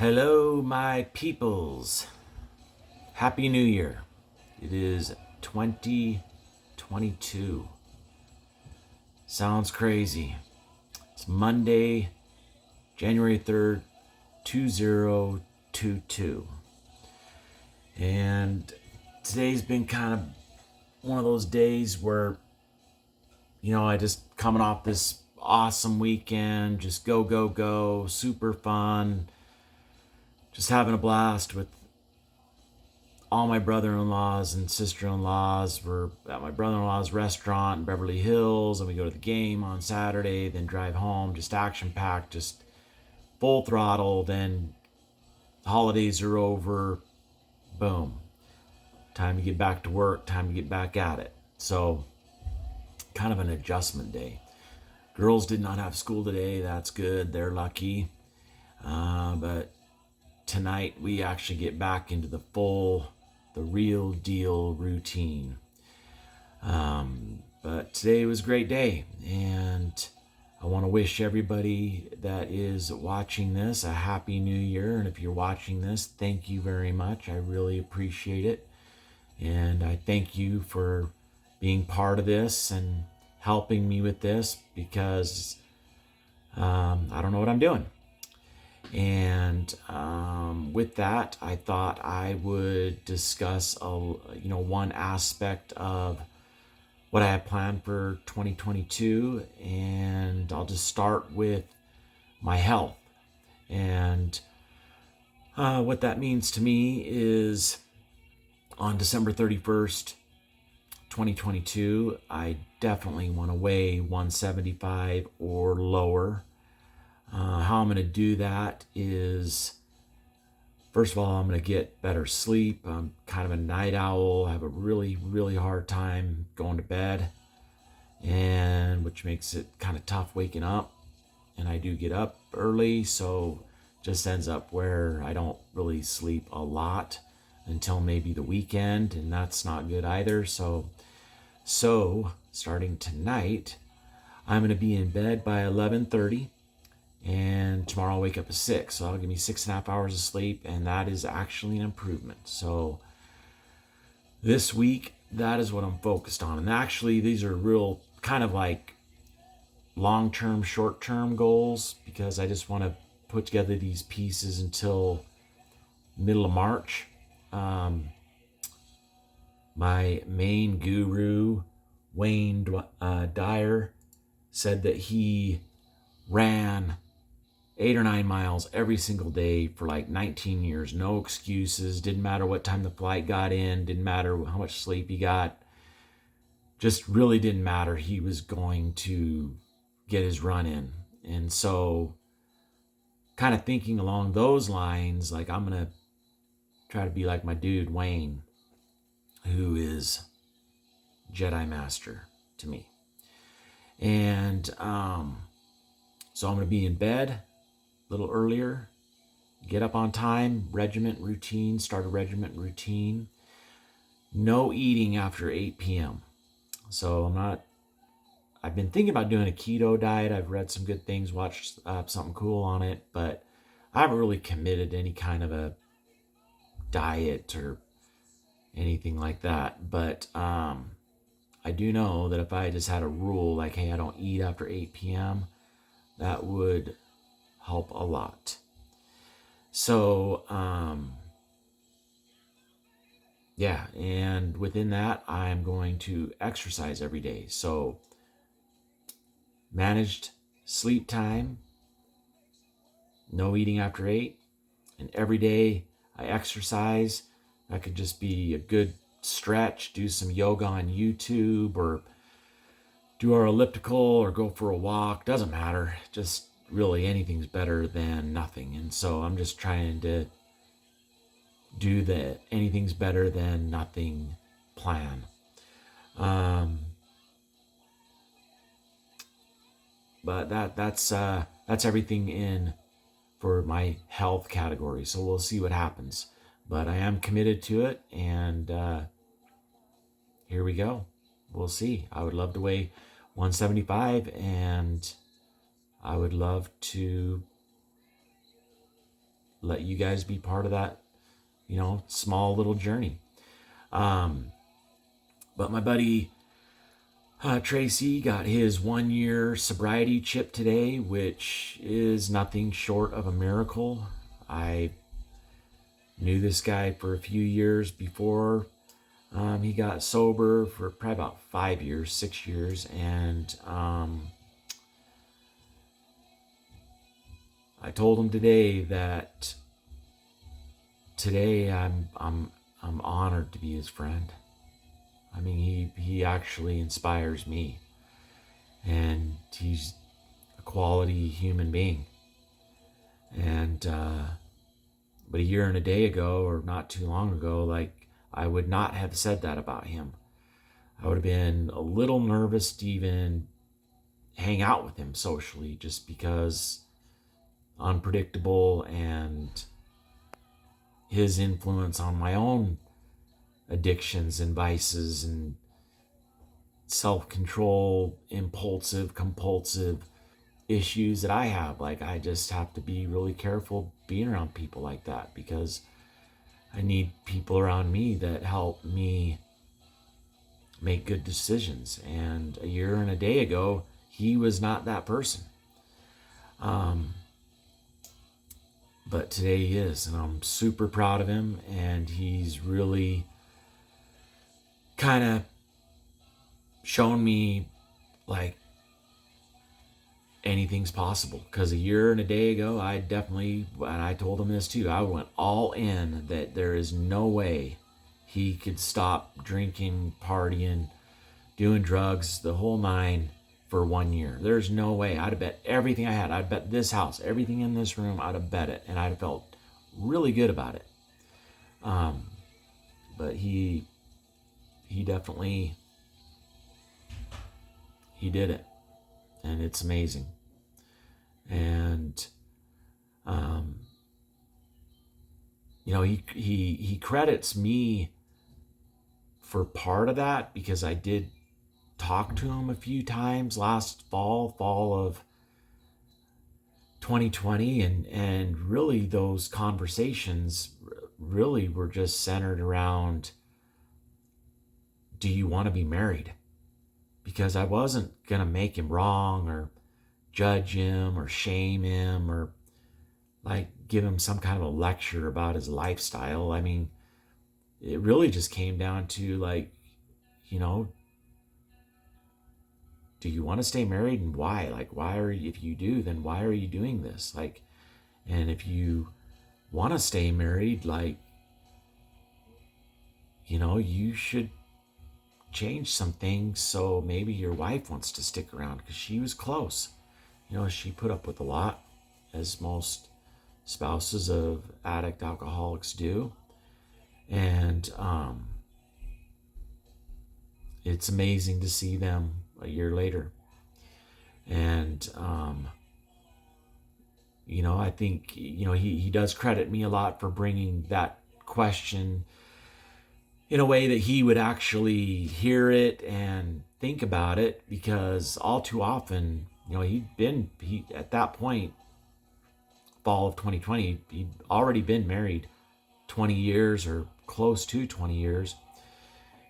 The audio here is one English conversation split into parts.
Hello, my peoples. Happy New Year. It is 2022. Sounds crazy. It's Monday, January 3rd, 2022. And today's been kind of one of those days where, I just coming off this awesome weekend, just go, go, go, super fun. Just having a blast with all my brother-in-laws and sister-in-laws. We're at my brother-in-law's restaurant in Beverly Hills, and we go to the game on Saturday, then drive home, just action-packed, just full throttle. Then the holidays are over, boom. Time to get back to work, time to get back at it. So, kind of an adjustment day. Girls did not have school today, that's good, they're lucky. But tonight we actually get back into the real deal routine. But today was a great day, and I want to wish everybody that is watching this a happy new year. And if you're watching this, thank you very much. I really appreciate it. And I thank you for being part of this and helping me with this, because I don't know what I'm doing. And with that, I thought I would discuss one aspect of what I have planned for 2022, and I'll just start with my health. And what that means to me is on December 31st, 2022, I definitely want to weigh 175 or lower. How I'm going to do that is, first of all, I'm going to get better sleep. I'm kind of a night owl. I have a really, really hard time going to bed, and which makes it kind of tough waking up. And I do get up early, so just ends up where I don't really sleep a lot until maybe the weekend, and that's not good either. So starting tonight, I'm going to be in bed by 11:30. And tomorrow I'll wake up at 6, so that'll give me 6.5 hours of sleep, and that is actually an improvement. So this week, that is what I'm focused on. And actually, these are real kind of like long-term, short-term goals, because I just want to put together these pieces until middle of March. My main guru, Wayne Dyer, said that he ran 8 or 9 miles every single day for like 19 years. No excuses. Didn't matter what time the flight got in. Didn't matter how much sleep he got. Just really didn't matter. He was going to get his run in. And so kind of thinking along those lines, like I'm going to try to be like my dude, Wayne, who is Jedi Master to me. And so I'm going to be in bed a little earlier, get up on time, start a regiment routine. No eating after 8 p.m. So I've been thinking about doing a keto diet. I've read some good things, watched something cool on it, but I haven't really committed to any kind of a diet or anything like that. But I do know that if I just had a rule like, hey, I don't eat after 8 p.m., that would help a lot. So, and within that, I'm going to exercise every day. So, managed sleep time, no eating after 8, and every day I exercise. That could just be a good stretch, do some yoga on YouTube, or do our elliptical, or go for a walk. Doesn't matter. Just really anything's better than nothing. And so I'm just trying to do the anything's better than nothing plan. But that's everything in for my health category. So we'll see what happens. But I am committed to it, and here we go. We'll see. I would love to weigh 175, and I would love to let you guys be part of that, small little journey. But my buddy Tracy got his 1-year sobriety chip today, which is nothing short of a miracle. I knew this guy for a few years before he got sober, for probably about 5 years, 6 years, and I told him today that today I'm honored to be his friend. I mean, he actually inspires me, and he's a quality human being. And but a year and a day ago, or not too long ago, like, I would not have said that about him. I would have been a little nervous to even hang out with him socially, just because unpredictable, and his influence on my own addictions and vices and self-control, impulsive, compulsive issues that I have. Like, I just have to be really careful being around people like that, because I need people around me that help me make good decisions. And a year and a day ago, he was not that person. But today he is, and I'm super proud of him, and he's really kind of shown me, like, anything's possible. Because a year and a day ago, I definitely, and I told him this too, I went all in that there is no way he could stop drinking, partying, doing drugs, the whole nine, for 1 year. There's no way. I'd have bet everything I had. I'd bet this house, everything in this room, I'd have bet it, and I'd have felt really good about it. But he definitely, he did it, and it's amazing. And he credits me for part of that, because I did talk to him a few times last fall of 2020, and really those conversations really were just centered around, do you want to be married? Because I wasn't gonna make him wrong, or judge him, or shame him, or like give him some kind of a lecture about his lifestyle. I mean, it really just came down to, like, do you want to stay married, and why? Like, why are you, if you do, then why are you doing this? Like, and if you want to stay married, like, you should change some things, so maybe your wife wants to stick around, because she was close. She put up with a lot, as most spouses of addict alcoholics do. And it's amazing to see them a year later. And I think he does credit me a lot for bringing that question in a way that he would actually hear it and think about it, because all too often, he at that point, fall of 2020, he'd already been married 20 years, or close to 20 years.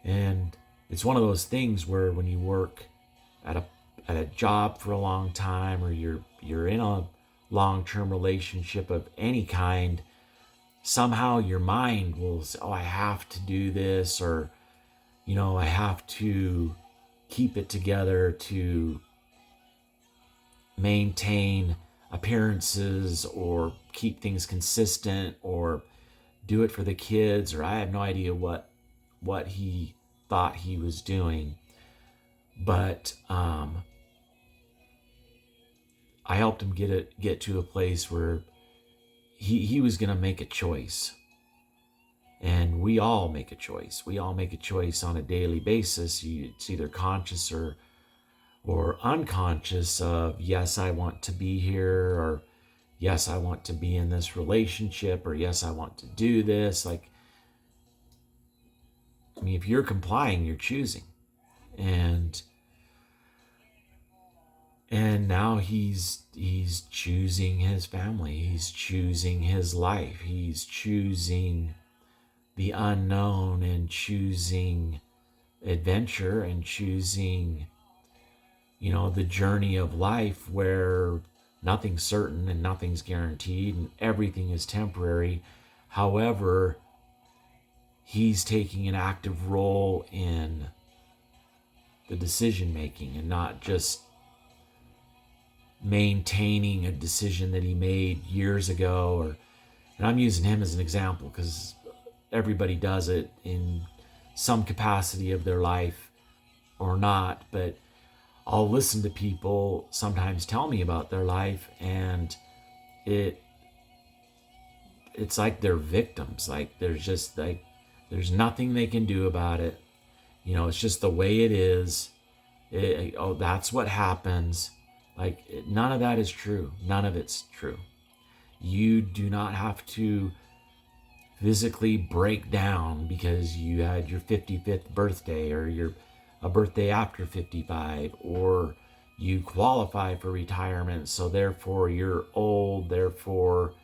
And it's one of those things where, when you work at a job for a long time, or you're in a long-term relationship of any kind, somehow your mind will say, oh, I have to do this, or I have to keep it together to maintain appearances, or keep things consistent, or do it for the kids, or I have no idea what he thought he was doing. But I helped him get to a place where he was going to make a choice. And we all make a choice. We all make a choice on a daily basis. It's either conscious or unconscious of, yes, I want to be here, or yes, I want to be in this relationship, or yes, I want to do this. Like, I mean, if you're complying, you're choosing. And And now he's choosing his family. He's choosing his life. He's choosing the unknown and choosing adventure and choosing, the journey of life where nothing's certain and nothing's guaranteed and everything is temporary. However, he's taking an active role in the decision making and not just maintaining a decision that he made years ago. And I'm using him as an example because everybody does it in some capacity of their life or not. But I'll listen to people sometimes tell me about their life, and it's like they're victims. Like there's nothing they can do about it. It's just the way it is. That's what happens. None of that is true. None of it's true. You do not have to physically break down because you had your 55th birthday or a birthday after 55, or you qualify for retirement, so therefore you're old, therefore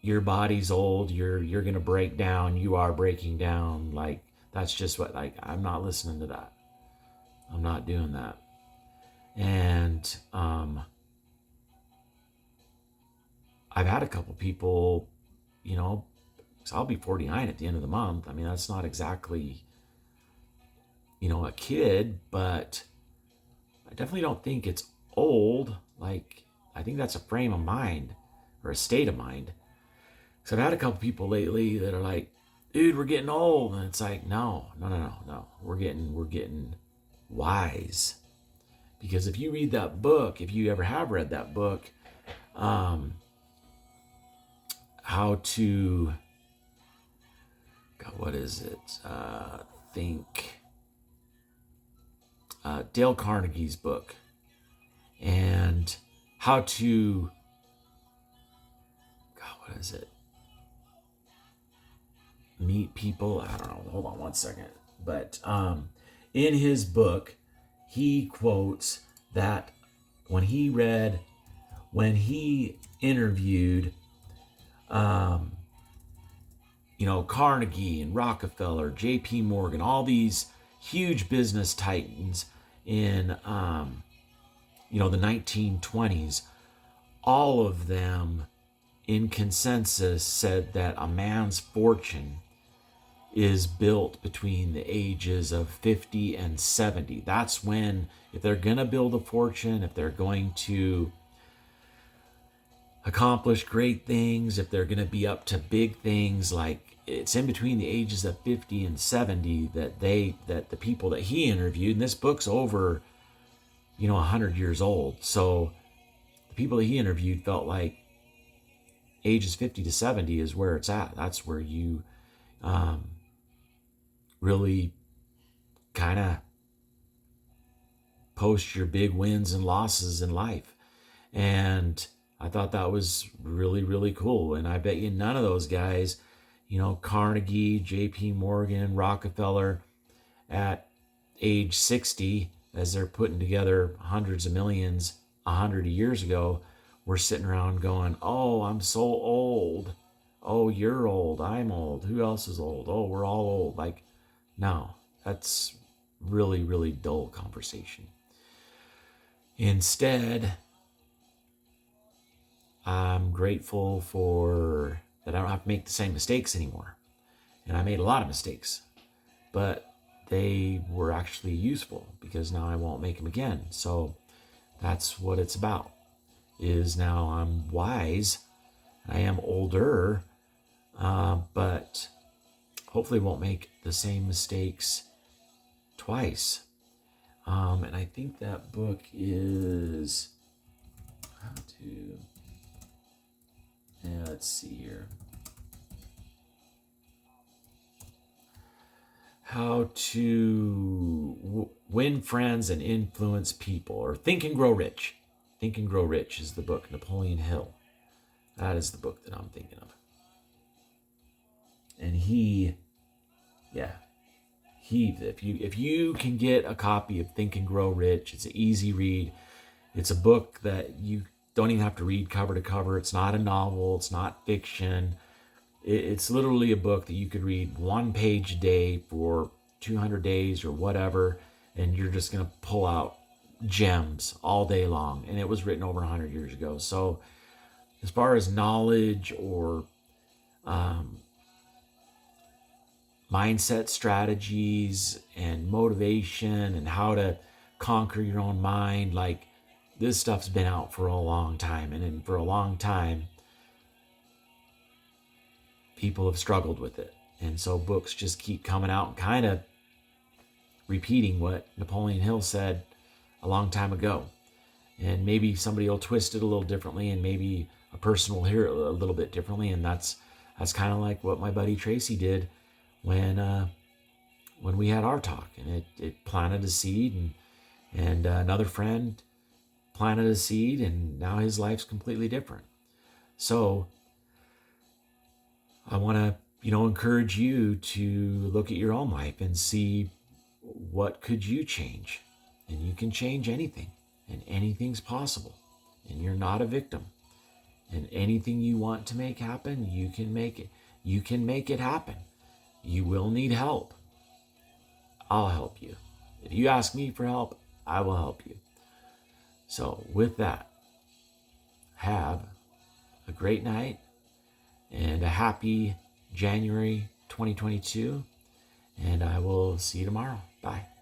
your body's old, you're going to break down, you are breaking down. That's just what, I'm not listening to that. I'm not doing that. And I've had a couple people, because I'll be 49 at the end of the month. I mean, that's not exactly, a kid, but I definitely don't think it's old. I think that's a frame of mind or a state of mind. So I've had a couple people lately that are like, dude, we're getting old. And it's like, no. We're getting wise. Because if you read that book, if you ever have read that book, how to, God, what is it? Dale Carnegie's book, and how to, God, what is it? Meet people. I don't know. Hold on one second. But in his book, he quotes that when he interviewed, Carnegie and Rockefeller, J.P. Morgan, all these huge business titans in, the 1920s, all of them in consensus said that a man's fortune is built between the ages of 50 and 70. That's when, if they're going to build a fortune, if they're going to accomplish great things, if they're going to be up to big things, it's in between the ages of 50 and 70 that the people that he interviewed, and this book's over, 100 years old. So the people that he interviewed felt like ages 50 to 70 is where it's at. That's where you really kind of post your big wins and losses in life. And I thought that was really, really cool. And I bet you none of those guys, Carnegie, J.P. Morgan, Rockefeller, at age 60, as they're putting together hundreds of millions 100 years ago, were sitting around going, oh, I'm so old. Oh, you're old. I'm old. Who else is old? Oh, we're all old. No, that's really, really dull conversation. Instead, I'm grateful for that I don't have to make the same mistakes anymore. And I made a lot of mistakes, but they were actually useful because now I won't make them again. So that's what it's about, is now I'm wise. I am older, but hopefully won't make the same mistakes twice. And I think that book is let's see here. How to Win Friends and Influence People, or Think and Grow Rich. Think and Grow Rich is the book, Napoleon Hill. That is the book that I'm thinking of. And if you can get a copy of Think and Grow Rich, it's an easy read. It's a book that you don't even have to read cover to cover. It's not a novel. It's not fiction. It's literally a book that you could read one page a day for 200 days or whatever, and you're just going to pull out gems all day long. And it was written over 100 years ago. So as far as knowledge or mindset strategies and motivation and how to conquer your own mind, like, this stuff's been out for a long time. And for a long time, people have struggled with it. And so books just keep coming out and kind of repeating what Napoleon Hill said a long time ago. And maybe somebody will twist it a little differently, and maybe a person will hear it a little bit differently. And that's kind of like what my buddy Tracy did when we had our talk. And it planted a seed, and another friend planted a seed, and now his life's completely different. So I want to, encourage you to look at your own life and see what could you change. And you can change anything, and anything's possible. And you're not a victim. And anything you want to make happen, you can make it. You can make it happen. You will need help. I'll help you. If you ask me for help, I will help you. So with that, have a great night and a happy January 2022. And I will see you tomorrow. Bye.